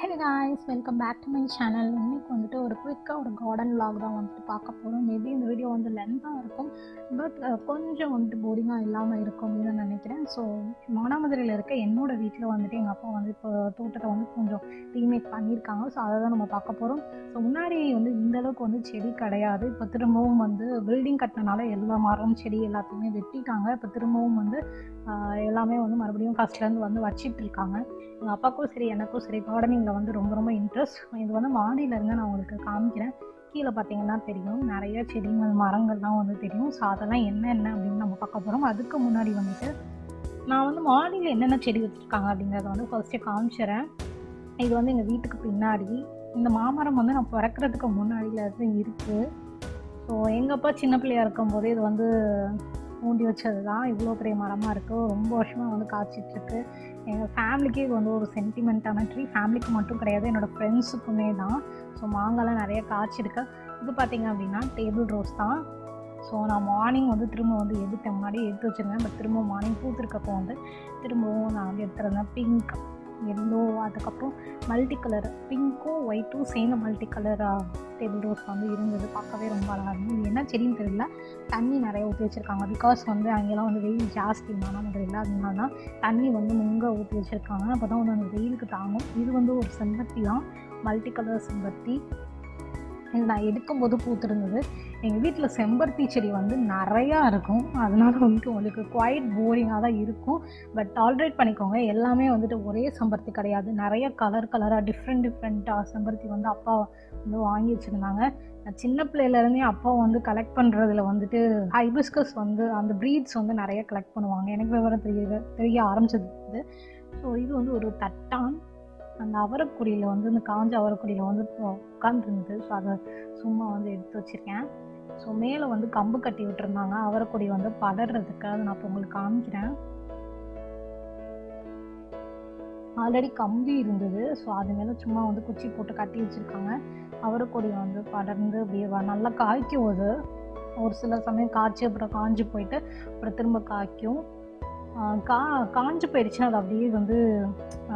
Hey guys, welcome back to my channel. இன்றைக்கி வந்துட்டு ஒரு குயிக்காக ஒரு கார்டன் vlog தான் வந்துட்டு பார்க்க போகிறோம். மேபி இந்த வீடியோ வந்து லென்த்தாக இருக்கும், பட் கொஞ்சம் வந்துட்டு போரிங்காக இல்லாமல் இருக்கும் அப்படின்னு நான் நினைக்கிறேன். ஸோ மானாமதுரையில் இருக்க என்னோடய வீட்டில் வந்துட்டு எங்கள் அப்பா வந்து இப்போ தோட்டத்தை வந்து கொஞ்சம் ரீமேக் பண்ணியிருக்காங்க. ஸோ அதை தான் நம்ம பார்க்க போகிறோம். ஸோ முன்னாடி வந்து இந்தளவுக்கு வந்து செடி கிடையாது. இப்போ திரும்பவும் வந்து பில்டிங் கட்டினால எல்லா மரம் செடி எல்லாத்தையுமே வெட்டிட்டாங்க. இப்போ திரும்பவும் வந்து எல்லாமே வந்து மறுபடியும் ஃபஸ்ட்லேருந்து வந்து வச்சிட்ருக்காங்க. எங்கள் அப்பாவுக்கும் சரி எனக்கும் சரி கார்டனிங்கில் வந்து ரொம்ப ரொம்ப இன்ட்ரெஸ்ட். இது வந்து மாடியிலேருந்து நான் உங்களுக்கு காமிக்கிறேன். கீழே பார்த்தீங்கன்னா தெரியும், நிறைய செடிகள் மரங்கள்லாம் வந்து தெரியும். ஸோ அதெல்லாம் என்னென்ன அப்படின்னு நம்ம பார்க்க போகிறோம். அதுக்கு முன்னாடி வந்துட்டு நான் வந்து மாடியில் என்னென்ன செடி வச்சுருக்காங்க அப்படிங்கிறத வந்து ஃபர்ஸ்ட்டு காமிச்சிடறேன். இது வந்து எங்கள் வீட்டுக்கு பின்னாடி இந்த மாமரம் வந்து நான் பிறக்கிறதுக்கு முன்னாடியிலேருந்து இருக்குது. ஸோ எங்கள் அப்பா சின்ன பிள்ளையாக இருக்கும்போது இது வந்து ஊண்டி வச்சது தான். இவ்வளோ பெரிய மரமாக இருக்குது, ரொம்ப வருஷமாக வந்து காய்ச்சிட்ருக்கு. எங்கள் ஃபேமிலிக்கே இது வந்து ஒரு சென்டிமெண்ட்டான ட்ரீ. ஃபேமிலிக்கு மட்டும் கிடையாது, என்னோடய ஃப்ரெண்ட்ஸுக்குமே தான். ஸோ மாங்காய்லாம் நிறைய காய்ச்சிருக்கு. இது பார்த்திங்க அப்படின்னா டேபிள் ரோஸ் தான். ஸோ நான் மார்னிங் வந்து திரும்ப வந்து எடுத்தேன், முன்னாடியே எடுத்து வச்சுருந்தேன். பட் திரும்ப மார்னிங் பூத்திருக்கப்போ வந்து திரும்பவும் நான் வந்து எடுத்துருந்தேன். பிங்க், எல்லோ, அதுக்கப்புறம் மல்டி கலர் பிங்க்கும் ஒயிட்டும் சேர்ந்த மல்டி கலர் டேபிள் ரோஸ் வந்து இருந்தது. பார்க்கவே ரொம்ப அழகாக இருந்தது. இது என்ன செடின்னு தெரியல. தண்ணி நிறைய ஊற்றி வச்சுருக்காங்க. பிகாஸ் வந்து அங்கெல்லாம் வந்து வெயில் ஜாஸ்தி மானாமதுரையில், அதனால தான் தண்ணி வந்து முங்க ஊற்றி வச்சுருக்காங்க. அப்போ தான் வந்து அந்த வெயிலுக்கு தாங்கும். இது வந்து ஒரு செம்பருத்தி தான், மல்டி கலர் செம்பருத்தி. இது நான் எடுக்கும்போது பூத்துருந்தது. எங்கள் வீட்டில் செம்பருத்தி செடி வந்து நிறையா இருக்கும். அதனால வந்துட்டு உங்களுக்கு குவைட் போரிங்காக தான் இருக்கும். பட் டாலரேட் பண்ணிக்கோங்க. எல்லாமே வந்துட்டு ஒரே செம்பருத்தி கிடையாது. நிறைய கலராக டிஃப்ரெண்ட்டாக செம்பருத்தி வந்து அப்பா வந்து வாங்கி வச்சுருந்தாங்க. நான் சின்ன பிள்ளையிலேருந்தே அப்பா வந்து கலெக்ட் பண்ணுறதுல வந்துட்டு ஹைபிஸ்கஸ் வந்து அந்த ப்ரீட்ஸ் வந்து நிறைய கலெக்ட் பண்ணுவாங்க. எனக்கு விவரம் தெரிய ஆரம்பிச்சது. ஸோ இது வந்து ஒரு தட்டான். அந்த அவரைக்கொடியில் வந்து இந்த காஞ்ச அவரைக்கொடியில் வந்து உட்காந்துருந்தது. ஸோ அதை சும்மா வந்து எடுத்து வச்சுருக்கேன். ஸோ மேலே வந்து கம்பு கட்டி விட்டுருந்தாங்க அவரைக்கொடி வந்து படர்றதுக்கு. அதை நான் இப்போ உங்களுக்கு காமிக்கிறேன். ஆல்ரெடி கம்பி இருந்தது. ஸோ அது மேலே சும்மா வந்து குச்சி போட்டு கட்டி வச்சுருக்காங்க. அவரைக்கொடி வந்து படர்ந்து அப்படியே நல்லா காய்க்கும். அது ஒரு சில சமயம் காய்ச்சி அப்புறம் காஞ்சி போயிட்டு அப்புறம் திரும்ப காய்க்கும். காஞ்சு போயிடுச்சுன்னா அது அப்படியே வந்து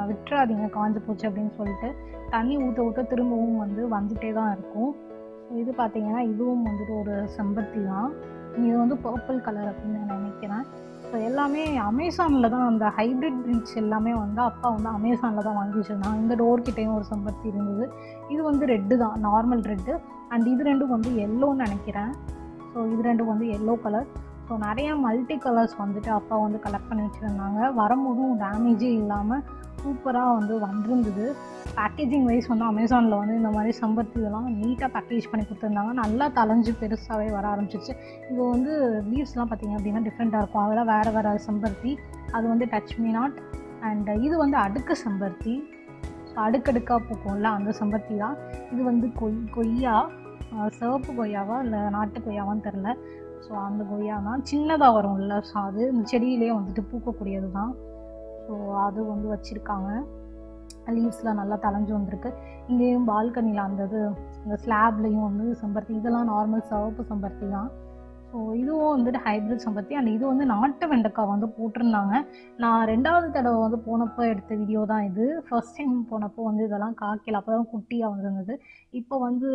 விட்டுறாதீங்க, காஞ்சு போச்சு அப்படின்னு சொல்லிட்டு. தண்ணி ஊற்ற திரும்பவும் வந்து வந்துகிட்டே தான் இருக்கும். ஸோ இது பார்த்திங்கன்னா இதுவும் வந்துட்டு ஒரு செம்பருத்தி தான். இது வந்து பர்பிள் கலர் அப்படின்னு நான் நினைக்கிறேன். ஸோ எல்லாமே அமேசானில் தான், அந்த ஹைப்ரிட் ப்ரீட்ஸ் எல்லாமே வந்து அப்பா வந்து அமேசானில் தான் வாங்கி வச்சுருந்தாங்க. இந்த டோர்கிட்டையும் ஒரு செம்பருத்தி இருந்தது. இது வந்து ரெட்டு தான், நார்மல் ரெட்டு. அண்ட் இது ரெண்டும் வந்து எல்லோன்னு நினைக்கிறேன். ஸோ இது ரெண்டும் வந்து எல்லோ கலர். ஸோ நிறையா மல்டி கலர்ஸ் வந்துட்டு அப்பா வந்து கலெக்ட் பண்ணி வச்சுருந்தாங்க. வரும்போதும் டேமேஜே இல்லாமல் சூப்பராக வந்து வந்திருந்தது. பேக்கேஜிங் வைஸ் வந்து அமேசானில் வந்து இந்த மாதிரி செம்பருத்தி இதெல்லாம் நீட்டாக பேக்கேஜ் பண்ணி கொடுத்துருந்தாங்க. நல்லா தளைஞ்சு பெருசாகவே வர ஆரம்பிச்சிச்சு. இது வந்து லீவ்ஸ்லாம் பார்த்திங்க அப்படின்னா டிஃப்ரெண்ட்டாக இருக்கும். அதெல்லாம் வேறு செம்பருத்தி. அது வந்து டச் மீ நாட். அண்ட் இது வந்து அடுக்கு செம்பருத்தி. ஸோ அடுக்கடுக்காக பூக்கும்ல அந்த செம்பருத்தி தான். இது வந்து கொய்யா, சிவப்பு கொய்யாவா இல்லை நாட்டு கொய்யாவான்னு தெரில. ஸோ அந்த கொய்யா தான் சின்னதாக வரும்ல. ஸோ அது இந்த செடியிலே வந்துட்டு பூக்கக்கூடியது தான். ஸோ அது வந்து வச்சுருக்காங்க. லீவ்ஸ்லாம் நல்லா தளைஞ்சு வந்திருக்கு. இங்கேயும் பால்கனியில் அந்த ஸ்லாப்லேயும் வந்து செம்பருத்தி. இதெல்லாம் நார்மல் சிவப்பு செம்பருத்தி தான். ஸோ இதுவும் வந்துட்டு ஹைப்ரிட் செம்பருத்தி. அண்ட் இது வந்து நாட்டு வெண்டைக்காய் வந்து போட்டிருந்தாங்க. நான் 2வது தடவை வந்து போனப்போ எடுத்த வீடியோ தான் இது. ஃபர்ஸ்ட் டைம் போனப்போ வந்து இதெல்லாம் காய்க்கல, அப்போ தான் குட்டியாக வந்துருந்தது. இப்போ வந்து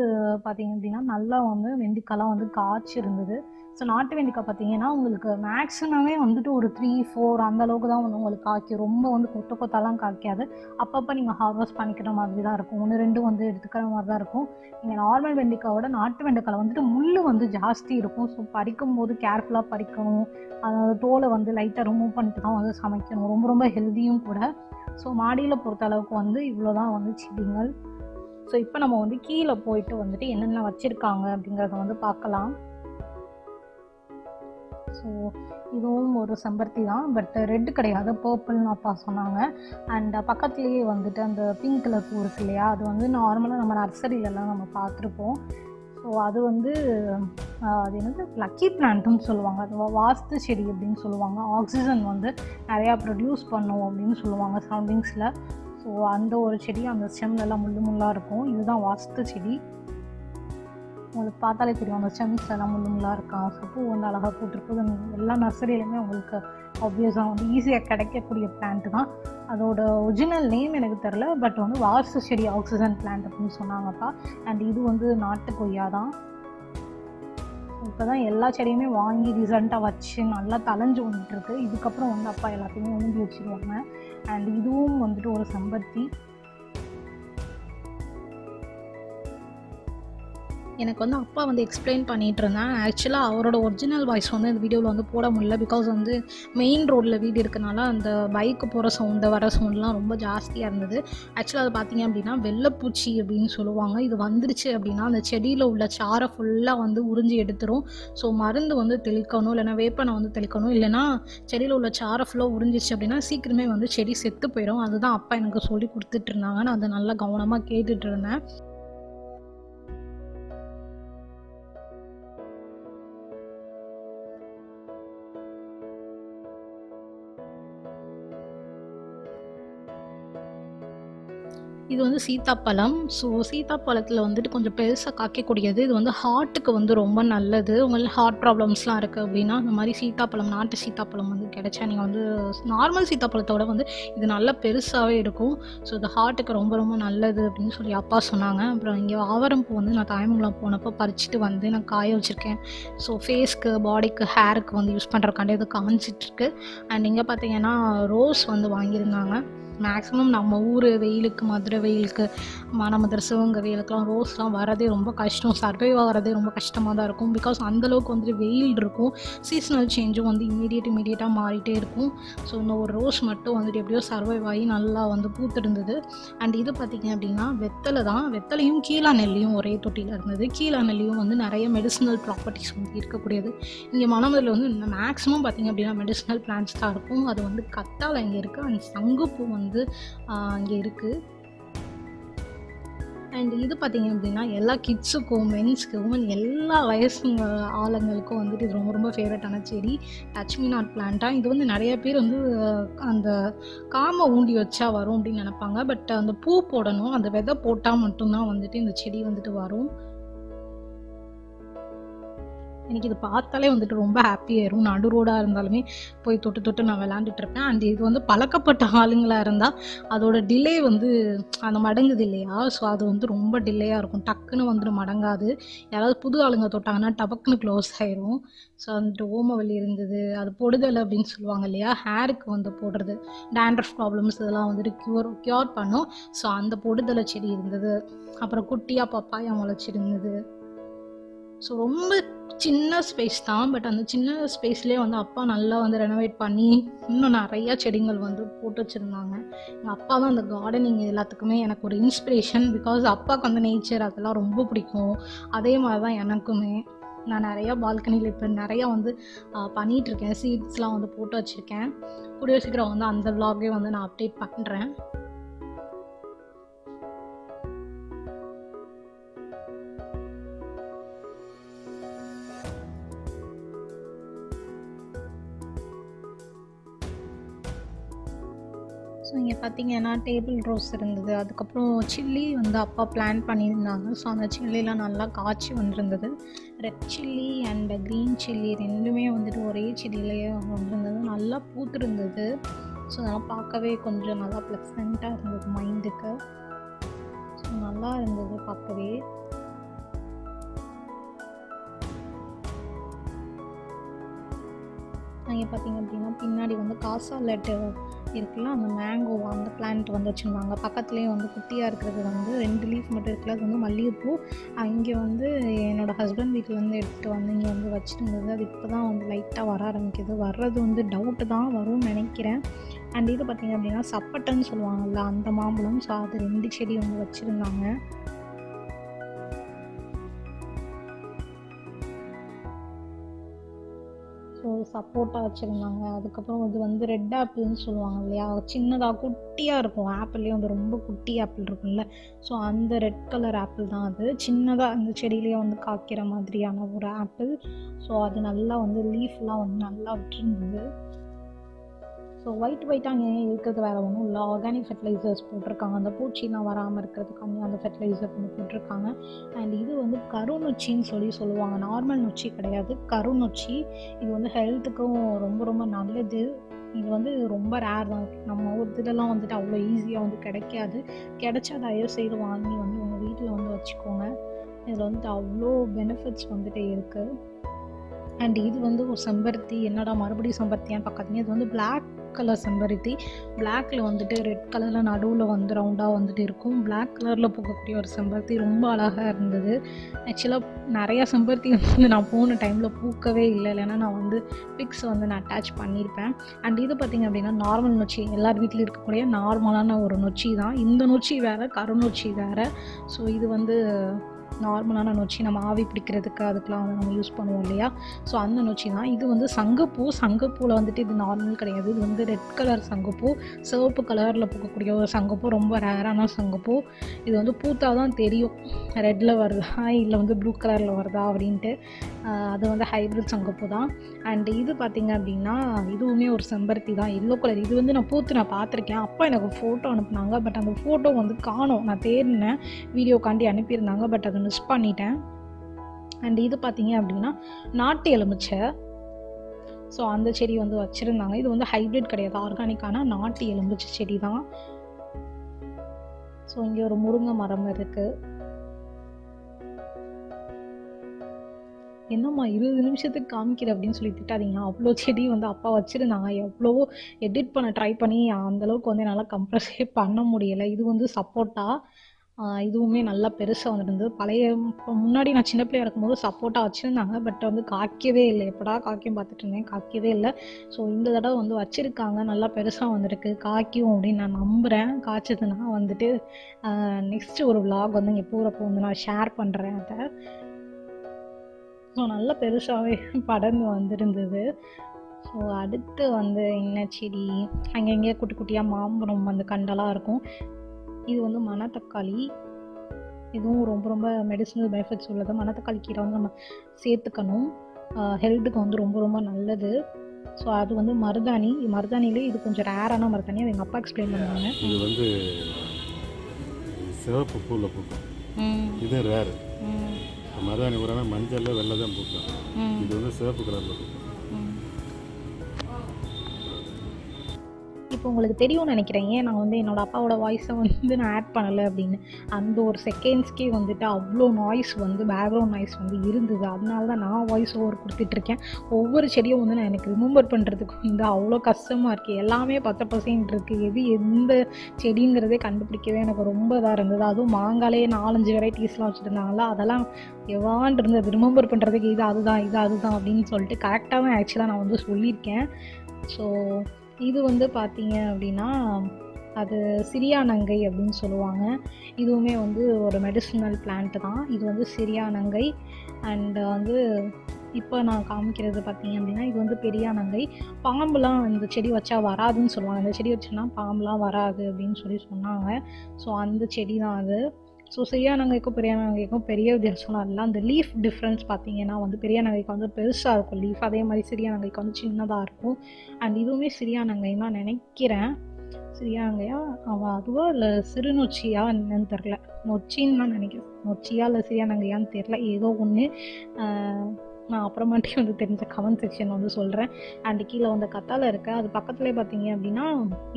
பார்த்திங்க அப்படின்னா நல்லா வந்து வெண்டைக்காய்லாம் வந்து காய்ச்சிருந்தது. ஸோ நாட்டு வெண்டைக்காய் பார்த்திங்கன்னா உங்களுக்கு மேக்ஸிமமே வந்துட்டு ஒரு 3-4 அந்தளவுக்கு தான் வந்து உங்களுக்கு காய்க்கும். ரொம்ப வந்து கொத்தாலாம் காய்க்காது. அப்பப்போ நீங்கள் ஹார்வெஸ்ட் பண்ணிக்கிற மாதிரி தான் இருக்கும். 1-2 வந்து எடுத்துக்கிற மாதிரி தான் இருக்கும். நீங்கள் நார்மல் வெண்டைக்காயோட நாட்டு வெண்டைக்காயில் வந்துட்டு முள் வந்து ஜாஸ்தி இருக்கும். ஸோ பறிக்கும் போது கேர்ஃபுல்லாக பறிக்கணும். அதாவது தோலை வந்து லைட்டாக ரிமூவ் பண்ணிட்டு தான் வந்து சமைக்கணும். ரொம்ப ரொம்ப ஹெல்த்தியும் கூட. ஸோ மாடியில் பொறுத்த அளவுக்கு வந்து இவ்வளோ தான் வந்து செடிகள். ஸோ இப்போ நம்ம வந்து கீழே போயிட்டு வந்துட்டு என்னென்ன வச்சுருக்காங்க அப்படிங்கிறத வந்து பார்க்கலாம். ஸோ இதுவும் ஒரு செம்பருத்தி தான், பட் ரெட்டு கிடையாது, பர்பிள்னு அப்பா சொன்னாங்க. அண்ட் பக்கத்துலேயே வந்துட்டு அந்த பிங்க் கலர் பூ இருக்கு இல்லையா, அது வந்து நார்மலாக நம்ம நர்சரியிலலாம் நம்ம பார்த்துருப்போம். ஸோ அது வந்து அது என்னது லக்கி பிளான்ட்டுன்னு சொல்லுவாங்க. அது வாஸ்து செடி அப்படின்னு சொல்லுவாங்க. ஆக்சிஜன் வந்து நிறையா ப்ரொடியூஸ் பண்ணும் அப்படின்னு சொல்லுவாங்க சரௌண்டிங்ஸில். ஸோ அந்த ஒரு செடி, அந்த ஸ்டெம்லெல்லாம் முள்ளாக இருக்கும். இதுதான் வாஸ்து செடி. உங்களுக்கு பார்த்தாலே தெரியும், அந்த ஸ்டெம்ஸ் எல்லாம் முள்ளாக இருக்கா. ஸோ பூ வந்து அழகாக பூட்டிருக்குது. எல்லா நர்சரியிலையுமே உங்களுக்கு ஆப்வியஸாக வந்து ஈஸியாக கிடைக்கக்கூடிய பிளான்ட்டு தான். அதோட ஒரிஜினல் நேம் எனக்கு தெரில, பட் வந்து வாஸ்து செடி ஆக்சிஜன் பிளான்ட் அப்படின்னு சொன்னாங்கப்பா. அண்ட் இது வந்து நாட்டு கொய்யா தான். இப்போ தான் எல்லா செடியுமே வாங்கி ரீசெண்டாக வச்சு நல்லா தளைஞ்சு வந்துட்டுருக்கு. இதுக்கப்புறம் வந்து அப்பா எல்லாத்தையுமே ஊண்டி வச்சுருவாங்க. அண்ட் இதுவும் வந்துட்டு ஒரு செம்பருத்தி. எனக்கு வந்து அப்பா வந்து எக்ஸ்பிளைன் பண்ணிகிட்டு இருந்தேன். ஆக்சுவலாக அவரோட ஒரிஜினல் வாய்ஸ் வந்து இந்த வீடியோவில் வந்து போட முடியல. பிகாஸ் வந்து மெயின் ரோட்டில் வீடு இருக்கனால அந்த பைக்கு போகிற சவுண்டு வர சவுண்ட்லாம் ரொம்ப ஜாஸ்தியாக இருந்தது. ஆக்சுவலாக அது பார்த்திங்க அப்படின்னா வெள்ளைப்பூச்சி அப்படின்னு சொல்லுவாங்க. இது வந்துருச்சு அப்படின்னா அந்த செடியில் உள்ள சாரை ஃபுல்லாக வந்து உறிஞ்சி எடுத்துரும். ஸோ மருந்து வந்து தெளிக்கணும், இல்லைனா வேப்பனை வந்து தெளிக்கணும், இல்லைனா செடியில் உள்ள சாரை ஃபுல்லாக உறிஞ்சிச்சு அப்படின்னா சீக்கிரமே வந்து செடி செத்து போயிடும். அதுதான் அப்பா எனக்கு சொல்லி கொடுத்துட்டு இருந்தாங்க. நான் அதை நல்லா கவனமாக கேட்டுட்டு இருந்தேன். இது வந்து சீத்தாப்பழம். ஸோ சீத்தாப்பழத்தில் வந்துட்டு கொஞ்சம் பெருசாக காய்க்கக்கூடியது. இது வந்து ஹார்ட்டுக்கு வந்து ரொம்ப நல்லது. உங்களுக்கு ஹார்ட் ப்ராப்ளம்ஸ்லாம் இருக்குது அப்படின்னா அந்த மாதிரி சீத்தாப்பழம், நாட்டு சீத்தாப்பழம் வந்து கிடைச்சா நீங்கள் வந்து நார்மல் சீத்தாப்பழத்தோட வந்து இது நல்லா பெருசாகவே இருக்கும். ஸோ இது ஹார்ட்டுக்கு ரொம்ப ரொம்ப நல்லது அப்படின்னு சொல்லி அப்பா சொன்னாங்க. அப்புறம் இங்கே ஆவரம்பூ வந்து நான் தாயமங்கலம் போனப்போ பறிச்சுட்டு வந்து நான் காய வச்சுருக்கேன். ஸோ ஃபேஸ்க்கு, பாடிக்கு, ஹேருக்கு வந்து யூஸ் பண்ணுறக்காண்டி இது காஞ்சிட்ருக்கு. அண்ட் இங்கே பார்த்தீங்கன்னா ரோஸ் வந்து வாங்கியிருந்தாங்க. மேக்ஸிமம் நம்ம ஊர் வெயிலுக்கு, மதுரை வெயிலுக்கு, மானாமதுரை, சிவகங்கை வெயிலுக்குலாம் ரோஸ்லாம் வரதே ரொம்ப கஷ்டம். சர்வைவ் ஆகிறதே ரொம்ப கஷ்டமாக தான் இருக்கும். பிகாஸ் அந்தளவுக்கு வந்துட்டு வெயில் இருக்கும். சீசனல் சேஞ்சும் வந்து இமீடியட்டாக மாறிட்டே இருக்கும். ஸோ இந்த ஒரு ரோஸ் மட்டும் வந்துட்டு எப்படியோ சர்வைவ் ஆகி நல்லா வந்து பூத்திருந்தது. அண்ட் இது பார்த்திங்க அப்படின்னா வெத்தலை தான். வெத்தலையும் கீழா நெல்லியும் ஒரே தொட்டியில் இருந்தது. கீழா நெல்லியும் வந்து நிறைய மெடிசினல் ப்ராப்பர்ட்டிஸ் வந்து இருக்கக்கூடியது. இங்கே மானாமதுரையில் வந்து மேக்ஸிமம் பார்த்திங்க அப்படின்னா மெடிசினல் பிளான்ட்ஸ் தான் இருக்கும். அது வந்து கத்தாழை இங்கே இருக்குது. அண்ட் சங்குப்பூ வந்து அங்கே இருக்குது. அண்ட் இது பார்த்திங்க அப்படின்னா எல்லா கிட்ஸுக்கும், மென்ஸ்க்கும், எல்லா வயசு ஆளுங்களுக்கும் வந்துட்டு இது ரொம்ப ரொம்ப ஃபேவரட்டான செடி. டச் மீ நாட் பிளான்ட்டாக. இது வந்து நிறைய பேர் வந்து அந்த காம்பை ஊண்டி வச்சா வரும் அப்படின்னு நினைப்பாங்க. பட் அந்த பூ போடணும், அந்த விதை போட்டால் மட்டும்தான் வந்துட்டு இந்த செடி வந்துட்டு வரும். எனக்கு இது பார்த்தாலே வந்துட்டு ரொம்ப ஹாப்பியாயிரும். நடு ரோடாக இருந்தாலுமே போய் தொட்டு நான் விளாண்டுட்ருப்பேன். அண்ட் இது வந்து பழக்கப்பட்ட ஆளுங்களாக இருந்தால் அதோட டிலே வந்து அந்த மடங்குது இல்லையா? ஸோ அது வந்து ரொம்ப டிலேயாக இருக்கும். டக்குன்னு வந்துட்டு மடங்காது. யாராவது புது ஆளுங்க தொட்டாங்கன்னா டபக்குன்னு க்ளோஸ் ஆயிரும். ஸோ வந்துட்டு ஓமவல்லி இருந்தது. அது பொடுதலை அப்படின்னு சொல்லுவாங்க இல்லையா? ஹேருக்கு வந்து போடுறது, டேண்ட்ரஃப் ப்ராப்ளம்ஸ் இதெல்லாம் வந்துட்டு க்யூர் பண்ணும். ஸோ அந்த பொடுதலை செடி இருந்தது. அப்புறம் குட்டியாக பப்பாயா முளைச்சிருந்தது. ஸோ ரொம்ப சின்ன ஸ்பேஸ் தான். பட் அந்த சின்ன ஸ்பேஸ்லேயே வந்து அப்பா நல்லா வந்து ரெனோவேட் பண்ணி இன்னும் நிறையா செடிகள் வந்து போட்டு வச்சுருந்தாங்க. எங்கள் அப்பா தான் அந்த கார்டனிங் எல்லாத்துக்குமே எனக்கு ஒரு இன்ஸ்பிரேஷன். பிகாஸ் அப்பாவுக்கு வந்து நேச்சர் அதெல்லாம் ரொம்ப பிடிக்கும். அதே மாதிரி தான் எனக்குமே. நான் நிறையா பால்கனியில் இப்போ நிறையா வந்து பண்ணிகிட்ருக்கேன். சீட்ஸ்லாம் வந்து போட்டு வச்சுருக்கேன். கூடிய சீக்கிரம் வந்து அந்த விலாகே வந்து நான் அப்டேட் பண்ணுறேன். ஸோ இங்கே பார்த்தீங்கன்னா டேபிள் ரோஸ் இருந்தது. அதுக்கப்புறம் சில்லி வந்து அப்பா பிளான் பண்ணியிருந்தாங்க. ஸோ அந்த சில்லிலாம் நல்லா காய்ச்சி வந்துருந்தது. Red chilli and green chilli ரெண்டுமே வந்துட்டு ஒரே செடியிலேயே வந்துருந்தது. நல்லா பூத்துருந்தது. ஸோ அதெல்லாம் பார்க்கவே கொஞ்சம் நல்லா ப்ளசண்ட்டாக இருந்தது மைண்டுக்கு. ஸோ நல்லா இருந்தது பார்க்கவே. இங்கே பார்த்திங்க அப்படின்னா பின்னாடி வந்து காசாலெட்டு இருக்குல்ல, அந்த மேங்கோ அந்த பிளான்ட் வந்து வச்சுருந்தாங்க. பக்கத்துலேயே வந்து குட்டியாக இருக்கிறது வந்து 2 லீஃப் மட்டும் இருக்குல்ல, அது வந்து மல்லிகைப்பூ. இங்கே வந்து என்னோடய ஹஸ்பண்ட் வீட்டிலேருந்து எடுத்துகிட்டு வந்து இங்கே வந்து வச்சுருந்தது. அது இப்போ தான் வந்து லைட்டாக வர ஆரம்பிக்குது. வர்றது வந்து டவுட்டு தான் வரும்னு நினைக்கிறேன். அண்ட் இது பார்த்திங்க அப்படின்னா சப்பட்டைன்னு சொல்லுவாங்கள்ல, அந்த மாம்பழம். ஸோ அது 2 செடி வந்து வச்சுருந்தாங்க. ஸோ சப்போட்டா வச்சுருந்தாங்க. அதுக்கப்புறம் இது வந்து ரெட் ஆப்பிள்னு சொல்லுவாங்க இல்லையா? சின்னதாக குட்டியாக இருக்கும். ஆப்பிள்லேயே வந்து ரொம்ப குட்டி ஆப்பிள் இருக்கும்ல, ஸோ அந்த ரெட் கலர் ஆப்பிள் தான் அது. சின்னதாக அந்த செடியிலேயே வந்து காய்க்கிற மாதிரியான ஒரு ஆப்பிள். ஸோ அது நல்லா வந்து லீஃப்லாம் வந்து நல்லா விட்டுருந்தது. ஸோ ஒயிட்டாக இருக்கிறது வேறு ஒன்றும் இல்லை. ஆர்கானிக் ஃபெர்டிலைசர்ஸ் போட்டிருக்காங்க. அந்த பூச்சிலாம் வராமல் இருக்கிறதுக்காண்டி அந்த ஃபெர்டிலைசர் வந்து போட்டிருக்காங்க. அண்ட் இது வந்து கருநொச்சின்னு சொல்லுவாங்க. நார்மல் நொச்சி கிடையாது, கருநொச்சி. இது வந்து ஹெல்த்துக்கும் ரொம்ப ரொம்ப நல்லது. இது வந்து ரொம்ப ரேர் தான். நம்ம ஊர்லலாம் வந்துட்டு அவ்வளோ ஈஸியாக வந்து கிடைக்காது. கிடைச்சா தயவுசெய்து வாங்கி வந்து உங்கள் வீட்டில் வந்து வச்சுக்கோங்க. இதில் வந்துட்டு அவ்வளோ பெனிஃபிட்ஸ் வந்துட்டு இருக்குது. அண்ட் இது வந்து ஒரு செம்பருத்தி. என்னடா மறுபடியும் செம்பருத்தியான்னு பார்க்காதீங்க. இது வந்து பிளாக் கலர் செம்பருத்தி. பிளாக்ல வந்துட்டு ரெட் கலரில் நடுவில் வந்து ரவுண்டாக வந்துட்டு இருக்கும். பிளாக் கலரில் பூக்கக்கூடிய ஒரு செம்பருத்தி ரொம்ப அழகாக இருந்தது. ஆக்சுவலாக நிறையா செம்பருத்தி வந்து நான் போன டைமில் பூக்கவே இல்லை, இல்லைன்னா நான் வந்து பிக்ஸ் வந்து நான் அட்டாச் பண்ணியிருப்பேன். அண்ட் இது பார்த்திங்க அப்படின்னா நார்மல் நொச்சி, எல்லார் வீட்டிலும் இருக்கக்கூடிய நார்மலான ஒரு நொச்சி தான். இந்த நொச்சி வேறு, கருநொச்சி வேறு. ஸோ இது வந்து நார்மலான நொச்சி, நம்ம ஆவி பிடிக்கிறதுக்கு அதுக்கெலாம் வந்து நம்ம யூஸ் பண்ணுவோம் இல்லையா. ஸோ அந்த நொச்சி தான். இது வந்து சங்குப்பூ. சங்குப்பூவில் வந்துட்டு இது நார்மல் கிடையாது. இது வந்து ரெட் கலர் சங்குப்பூ, சிவப்பு கலரில் பூக்கக்கூடிய ஒரு சங்குப்பூ, ரொம்ப ரேரான சங்குப்பூ. இது வந்து பூத்தா தான் தெரியும் ரெட்டில் வருதா இல்லை வந்து ப்ளூ கலரில் வருதா அப்படின்ட்டு. அது வந்து ஹைப்ரிட் சங்குப்பூ தான். அண்ட் இது பார்த்திங்க அப்படின்னா இதுவுமே ஒரு செம்பருத்தி தான், எல்லோ கலர். இது வந்து நான் பூத்து நான் பார்த்துருக்கேன். அப்பா எனக்கு ஃபோட்டோ அனுப்புனாங்க, பட் அந்த ஃபோட்டோ வந்து காணோம். நான் தேடினேன், வீடியோக்காண்டி அனுப்பியிருந்தாங்க, பட் அதை மிஸ் பண்ணிட்டேன். அண்ட் இது பார்த்தீங்க அப்படின்னா நாட்டு எலுமிச்சை. ஸோ அந்த செடி வந்து வச்சுருந்தாங்க. இது வந்து ஹைப்ரிட் கிடையாது, ஆர்கானிக்கான நாட்டு எலுமிச்சை செடி தான். ஸோ இங்கே ஒரு முருங்கை மரம் இருக்குது. என்னம்மா 20 நிமிஷத்துக்கு காமிக்கிற அப்படின்னு சொல்லி திட்டாதீங்க. அவ்வளோ செடி வந்து அப்பா வச்சுருந்தாங்க. எவ்வளவோ எடிட் பண்ண ட்ரை பண்ணி அந்தளவுக்கு வந்து என்னால் கம்ப்ரஸே பண்ண முடியலை. இது வந்து சப்போட்டா. இதுவுமே நல்லா பெருசாக வந்துருந்தது. பழைய இப்போ முன்னாடி நான் சின்ன பிள்ளையா இருக்கும்போது சப்போட்டா வச்சுருந்தாங்க, பட் வந்து காய்க்கவே இல்லை. எப்படா காய்க்கும் பார்த்துட்டு இருந்தேன், காய்க்கவே இல்லை. ஸோ இந்த தடவை வந்து வச்சுருக்காங்க, நல்லா பெருசாக வந்துருக்கு, காய்க்கும் அப்படின்னு நான் நம்புகிறேன். காய்ச்சதுன்னா வந்துட்டு நெக்ஸ்ட்டு ஒரு விலாக் வந்து இங்கே போகிறப்போ வந்து நான் ஷேர் பண்ணுறேன் அதை. ஸோ நல்லா பெருசாகவே படர்ந்து வந்திருந்தது. ஸோ அடுத்து வந்து என்ன செடி, அங்கங்கே குட்டி குட்டியாக மாம்பழம் அந்த கண்டெல்லாம் இருக்கும். இது வந்து மணத்தக்காளி. இதுவும் ரொம்ப ரொம்ப மெடிசினல் பெனிஃபிட்ஸ் உள்ளது. மணத்தக்காளி கீரை வந்து நம்ம சேர்த்துக்கணும், ஹெல்த்துக்கு வந்து ரொம்ப ரொம்ப நல்லது. ஸோ அது வந்து மருதாணி. மருதாணிலே இது கொஞ்சம் ரேரான மருதாணி, அது எங்கள் அப்பா எக்ஸ்பிளைன் பண்ணுவாங்க. இது வந்து சிவப்பு பூவில் பூக்கும், இது ரேரு. மருதாணி பூரான மஞ்சளில் வெள்ளை தான் பூக்கும். இது வந்து சிவப்பு கலரில் பூக்கும். இப்போ உங்களுக்கு தெரியும்னு நினைக்கிறேன், ஏன் நான் வந்து என்னோடய அப்பாவோட வாய்ஸை வந்து நான் ஆட் பண்ணலை அப்படின்னு. அந்த ஒரு செகண்ட்ஸ்க்கே வந்துட்டு அவ்வளோ நாய்ஸ் வந்து பேக்ரவுண்ட் நாய்ஸ் வந்து இருந்தது. அதனால தான் நான் வாய்ஸ் ஓவர் கொடுத்துட்ருக்கேன். ஒவ்வொரு செடியும் வந்து நான் எனக்கு ரிமெம்பர் பண்ணுறதுக்கு வந்து அவ்வளோ கஷ்டமாக இருக்குது. எல்லாமே பச்சை பசேன்னு இருக்குது. எது எந்த செடிங்கிறதே கண்டுபிடிக்கவே எனக்கு ரொம்ப இதாக இருந்தது. அதுவும் மாங்காலே 4-5 வெரைட்டிஸ்லாம் வச்சுருந்தாங்களா, அதெல்லாம் எவான் இருந்தது ரிமெம்பர் பண்ணுறதுக்கு. இது அதுதான், இது அதுதான் அப்படின்னு சொல்லிட்டு கரெக்டாக தான் ஆக்சுவலாக நான் வந்து சொல்லியிருக்கேன். ஸோ இது வந்து பார்த்தீங்க அப்படின்னா அது சிரியானங்கை அப்படின்னு சொல்லுவாங்க. இதுவுமே வந்து ஒரு மெடிசினல் பிளான்ட் தான். இது வந்து சிரியானங்கை. அண்ட் வந்து இப்போ நான் காமிக்கிறது பார்த்தீங்க அப்படின்னா இது வந்து பெரியானங்கை. பாம்புலாம் இந்த செடி வச்சா வராதுன்னு சொல்லுவாங்க. இந்த செடி வச்சோன்னா பாம்புலாம் வராது அப்படின்னு சொல்லி சொன்னாங்க. ஸோ அந்த செடி தான் அது. ஸோ சிரியானங்கைக்கும் பெரியானங்கைக்கும் பெரிய வித்தியாசம்லாம் இல்லை. அந்த லீஃப் டிஃப்ரென்ஸ் பார்த்தீங்கன்னா வந்து பெரியானங்கைக்கு வந்து பெருசாக இருக்கும் லீஃப், அதே மாதிரி சிரியானங்கைக்கு வந்து சின்னதாக இருக்கும். அண்ட் இதுவுமே சிரியானங்கை தான் நினைக்கிறேன். சிரியானங்கையா அதுவா இல்லை சிறுநொச்சியா என்னன்னு தெரில, நொச்சின்னு தான் நினைக்கிறேன். நொச்சியா இல்லை சிரியானங்கையான்னு தெரில, ஏதோ ஒன்று. நான் அப்புறமாட்டி வந்து தெரிஞ்ச கமெண்ட் செக்ஷன் வந்து சொல்கிறேன். அண்டு கீழே வந்து கத்தாழை இருக்குது. அது பக்கத்துலேயே பார்த்தீங்க அப்படின்னா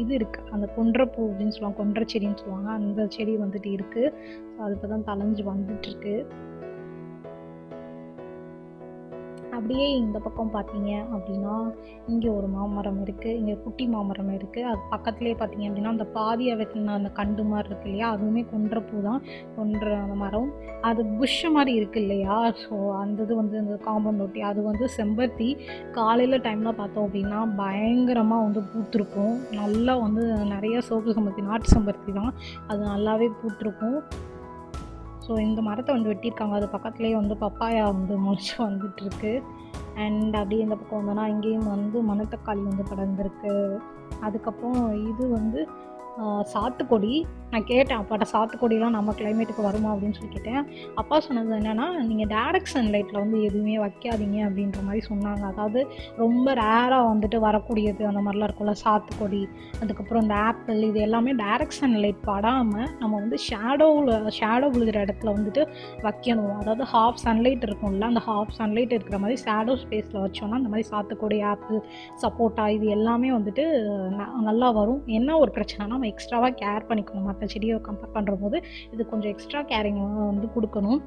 இது இருக்குது, அந்த கொன்றைப்பூ அப்படின்னு சொல்லுவாங்க, கொன்றை செடின்னு சொல்லுவாங்க, அந்த செடி வந்துட்டு இருக்குது. ஸோ அது இப்போ தான் தளைஞ்சு வந்துட்டுருக்கு. அப்படியே இந்த பக்கம் பார்த்தீங்க அப்படின்னா இங்கே ஒரு மாமரம் இருக்குது, இங்கே குட்டி மாமரம் இருக்குது. அது பக்கத்துலேயே பார்த்தீங்க அப்படின்னா அந்த பாதியாக வெட்டின அந்த கண்டு மாதிரி இருக்குது இல்லையா, அதுவுமே கொன்றைப்பூ தான். கொன்ற அந்த மரம் அது புஷ் மாதிரி இருக்குது இல்லையா. ஸோ அந்த இது வந்து இந்த காம்பவுண்ட் ஒட்டி அது வந்து செம்பருத்தி. காலையில் டைமில் பார்த்தோம் அப்படின்னா பயங்கரமாக வந்து பூத்திருக்கும். நல்லா வந்து நிறைய சோப்பு செம்பருத்தி, நாட்டு செம்பருத்தி தான், அது நல்லாவே பூத்திருக்கும். ஸோ இந்த மரத்தை வந்து வெட்டியிருக்காங்க. அது பக்கத்துலேயே வந்து பப்பாயா வந்து முளைச்சி வந்துட்டுருக்கு. அண்ட் அப்படியே இந்த பக்கம் வந்தோன்னா இங்கேயும் வந்து மணத்தக்காளி வந்து படர்ந்துருக்கு. அதுக்கப்புறம் இது வந்து சாத்துக்கொடி. நான் கேட்டேன் அப்பாட்ட, சாத்துக்குடிலாம் நம்ம கிளைமேட்டுக்கு வருமா அப்படின்னு சொல்லி கேட்டேன். அப்பா சொன்னது என்னென்னா, நீங்கள் டைரக்ட் சன்லைட்டில் வந்து எதுவுமே வைக்காதீங்க அப்படின்ற மாதிரி சொன்னாங்க. அதாவது ரொம்ப ரேராக வந்துட்டு வரக்கூடியது அந்த மாதிரிலாம் இருக்கும்ல, சாத்துக்குடி, அதுக்கப்புறம் இந்த ஆப்பிள், இது எல்லாமே டைரக்ட் சன்லைட் படாமல் நம்ம வந்து ஷேடோ விழுகிற இடத்துல வந்துட்டு வைக்கணும். அதாவது ஹாஃப் சன்லைட் இருக்கும்ல, அந்த ஹாஃப் சன்லைட் இருக்கிற மாதிரி ஷேடோ ஸ்பேஸில் வச்சோன்னா அந்த மாதிரி சாத்துக்குடி, ஆப்பிள், சப்போட்டா இது எல்லாமே வந்துட்டு நல்லா வரும். என்ன ஒரு பிரச்சனைனா, நம்ம எக்ஸ்ட்ராவாக கேர் பண்ணிக்கணும். மற்ற செடியை கம்பேர் பண்ணுற போது இது கொஞ்சம் எக்ஸ்ட்ரா கேரிங் வந்து கொடுக்கணும்.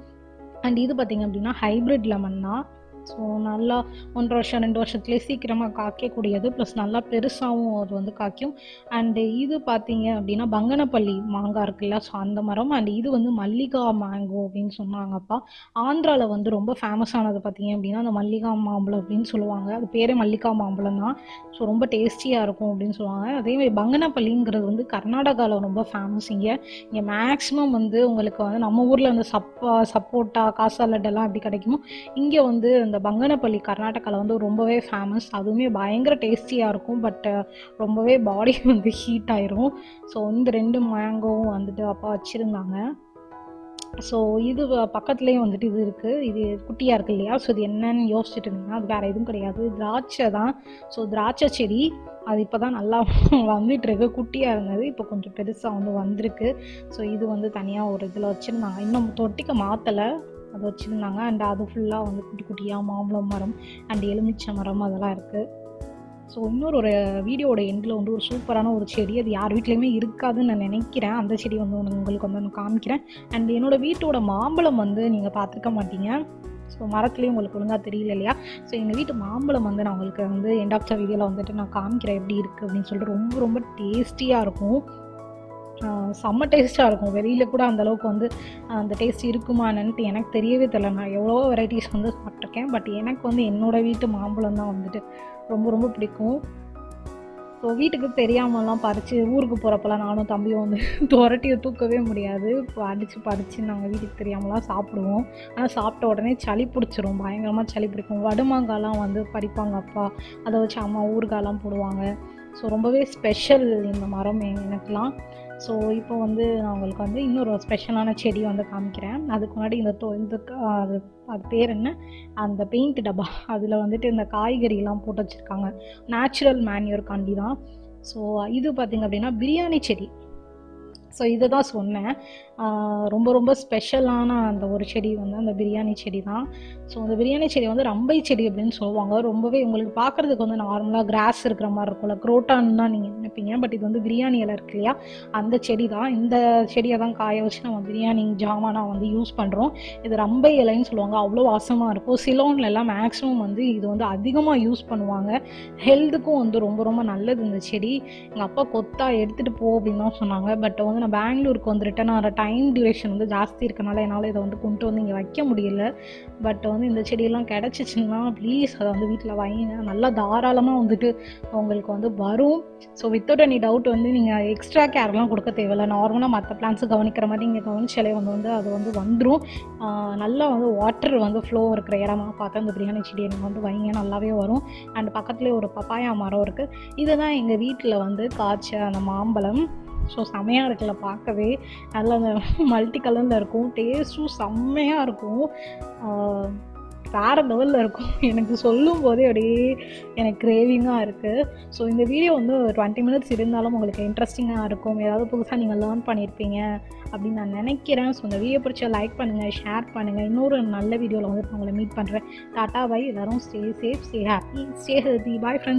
அண்ட் இது பார்த்திங்க அப்படின்னா ஹைப்ரிட் லெமன் தான். ஸோ நல்லா 1 வருஷம் 2 வருஷத்துலேயே சீக்கிரமாக காய்க்கக்கூடியது, ப்ளஸ் நல்லா பெருசாகவும் அது வந்து காய்க்கும். அண்டு இது பார்த்திங்க அப்படின்னா பங்கனப்பள்ளி மாங்காய் இருக்குல்ல, ஸோ அந்த மரம். அண்ட் இது வந்து மல்லிகா மேங்கோ அப்படின்னு சொன்னாங்கப்பா. ஆந்திராவில் வந்து ரொம்ப ஃபேமஸானது பார்த்திங்க அப்படின்னா அந்த மல்லிகா மாம்பழம் அப்படின்னு சொல்லுவாங்க. அது பேரே மல்லிகா மாம்பழம் தான். ஸோ ரொம்ப டேஸ்டியாக இருக்கும் அப்படின்னு சொல்லுவாங்க. அதேமாதிரி பங்கனப்பள்ளிங்கிறது வந்து கர்நாடகாவில் ரொம்ப ஃபேமஸ். இங்கே மேக்ஸிமம் வந்து உங்களுக்கு வந்து நம்ம ஊரில் வந்து சப்போட்டா, காசாலட்டெல்லாம் எப்படி கிடைக்குமோ, இங்கே வந்து இந்த பங்கனப்பள்ளி கர்நாடகாவில் வந்து ரொம்பவே ஃபேமஸ். அதுவுமே பயங்கர டேஸ்டியாக இருக்கும். பட் ரொம்பவே பாடி வந்து ஹீட் ஆயிரும். ஸோ இந்த 2 மேங்கோவும் வந்துட்டு அப்பா வச்சுருந்தாங்க. ஸோ இது பக்கத்துலேயே வந்துட்டு இது இருக்குது. இது குட்டியாக இருக்குது இல்லையா, ஸோ இது என்னன்னு யோசிச்சுட்டு இருந்தீங்கன்னா அது வேறு எதுவும் கிடையாது, திராட்சை தான். ஸோ திராட்சை செடி அது இப்போ தான் நல்லா வந்துட்டுருக்கு. குட்டியாக இருந்தது, இப்போ கொஞ்சம் பெருசாக வந்து வந்திருக்கு. ஸோ இது வந்து தனியாக ஒரு இதில் வச்சுருந்தாங்க, இன்னும் தொட்டிக்க மாற்றலை, அது வச்சுருந்தாங்க. அண்ட் அது ஃபுல்லாக வந்து குட்டி குட்டியாக மாம்பழம் மரம் அண்ட் எலுமிச்சை மரம் அதெல்லாம் இருக்குது. ஸோ இன்னொரு வீடியோட எண்டில் வந்து ஒரு சூப்பரான ஒரு செடி, அது யார் வீட்லேயுமே இருக்காதுன்னு நான் நினைக்கிறேன். அந்த செடி வந்து உங்களுக்கு வந்து நான் காமிக்கிறேன். அண்ட் என்னோடய வீட்டோட மாம்பழம் வந்து நீங்கள் பார்த்துருக்க மாட்டீங்க. ஸோ மரத்துலேயும் உங்களுக்கு ஒழுங்காக தெரியல இல்லையா. ஸோ எங்கள் வீட்டு மாம்பழம் வந்து நான் உங்களுக்கு வந்து எண்ட் ஆஃப் த வீடியோவில் வந்துட்டு நான் காமிக்கிறேன் எப்படி இருக்குது அப்படின்னு சொல்லிட்டு. ரொம்ப ரொம்ப டேஸ்டியாக இருக்கும், செம்ம டேஸ்ட்டாக இருக்கும். வெளியில் கூட அந்தளவுக்கு வந்து அந்த டேஸ்ட் இருக்குமா என்னன்ட்டு எனக்கு தெரியவே தெரியல. நான் எவ்வளோ வெரைட்டிஸ் வந்து சாப்பிட்ருக்கேன், பட் எனக்கு வந்து என்னோடய வீட்டு மாம்பழம் தான் வந்துட்டு ரொம்ப ரொம்ப பிடிக்கும். ஸோ வீட்டுக்கு தெரியாமலாம் பறித்து ஊருக்கு போகிறப்பெல்லாம் நானும் தம்பியும் வந்து துரட்டியை தூக்கவே முடியாது, படித்து நாங்கள் வீட்டுக்கு தெரியாமலாம் சாப்பிடுவோம். ஆனால் சாப்பிட்ட உடனே சளி பிடிச்சிரும், பயங்கரமாக சளி பிடிக்கும். வடுமாங்காலாம் வந்து பறிப்பாங்க அப்பா, அதை வச்சு அம்மா ஊறுகாலாம் போடுவாங்க. ஸோ ரொம்பவே ஸ்பெஷல் இந்த மரம் எனக்குலாம். ஸோ இப்போ வந்து நான் உங்களுக்கு வந்து இன்னொரு ஸ்பெஷலான செடி வந்து காமிக்கிறேன். அதுக்கு முன்னாடி அது பேர் என்ன, அந்த பெயிண்ட் டப்பா, அதில் வந்துட்டு இந்த காய்கறிலாம் போட்டு வச்சுருக்காங்க, நேச்சுரல் மேன்யூர்காண்டி தான். ஸோ இது பார்த்திங்க அப்படின்னா பிரியாணி செடி. ஸோ இதை தான் சொன்னேன், ரொம்ப ரொம்ப ஸ்பெஷலான அந்த ஒரு செடி வந்து அந்த பிரியாணி செடி தான். ஸோ அந்த பிரியாணி செடி வந்து ரம்பை செடி அப்படின்னு சொல்லுவாங்க. ரொம்பவே உங்களுக்கு பார்க்குறதுக்கு வந்து நார்மலாக கிராஸ் இருக்கிற மாதிரி இருக்கும்ல, குரோட்டான்னு தான் நீங்கள் நினைப்பீங்க. பட் இது வந்து பிரியாணி இலை இருக்கு இல்லையா, அந்த செடி தான். இந்த செடியை தான் காய வச்சு நம்ம பிரியாணி ஜாமானாக வந்து யூஸ் பண்ணுறோம். இது ரம்பை இலைன்னு சொல்லுவாங்க, அவ்வளோ வாசமாக இருக்கும். சிலோன்லலாம் மேக்ஸிமம் வந்து இது வந்து அதிகமாக யூஸ் பண்ணுவாங்க. ஹெல்த்துக்கும் வந்து ரொம்ப ரொம்ப நல்லது இந்த செடி. எங்கள் அப்பா கொத்தா எடுத்துகிட்டு போ அப்படின்னு தான் சொன்னாங்க. பட் வந்து நான் பெங்களூருக்கு வந்து ரிட்டர்ன் ஆகிற டைம் டியூரேஷன் வந்து ஜாஸ்தி இருக்கனால என்னால் இதை வந்து கொண்டு வந்து இங்கே வைக்க முடியல. பட் வந்து இந்த செடியெல்லாம் கிடச்சிச்சின்னா ப்ளீஸ் அதை வந்து வீட்டில் வைங்க, நல்லா தாராளமாக வந்துட்டு உங்களுக்கு வந்து வரும். ஸோ வித்தவுட் எனி டவுட் வந்து நீங்கள் எக்ஸ்ட்ரா கேர்லாம் கொடுக்க தேவையில்லை. நார்மலாக மற்ற பிளான்ஸு கவனிக்கிற மாதிரி இங்கே கவனிச்சாலே வந்து அது வந்து வந்துடும். நல்லா வந்து வாட்டர் வந்து ஃப்ளோ இருக்கிற இடமா பார்த்து அந்த பிரியாணி செடியை நீங்கள் வந்து வைங்க, நல்லாவே வரும். அண்ட் பக்கத்துலேயே ஒரு பப்பாயா மரம் இருக்குது. இதுதான் எங்கள் வீட்டில் வந்து காய்ச்ச அந்த மாம்பழம். ஸோ செம்மையாக இருக்குல்ல, பார்க்கவே நல்லா அந்த மல்டி கலரில் இருக்கும், டேஸ்ட்டும் செம்மையாக இருக்கும், வேறு லெவலில் இருக்கும். எனக்கு சொல்லும் போதே அப்படியே எனக்கு கிரேவிங்காக இருக்குது. ஸோ இந்த வீடியோ வந்து 20 மினிட்ஸ் இருந்தாலும் உங்களுக்கு இன்ட்ரெஸ்டிங்காக இருக்கும், ஏதாவது புதுசாக நீங்கள் லேர்ன் பண்ணியிருப்பீங்க அப்படின்னு நான் நினைக்கிறேன். ஸோ இந்த வீடியோ பிடிச்சா லைக் பண்ணுங்கள், ஷேர் பண்ணுங்கள். இன்னொரு நல்ல வீடியோவில் வந்து நான் உங்களை மீட் பண்ணுறேன். Tata bye. எல்லோரும் stay safe, stay happy, stay healthy. Bye friends.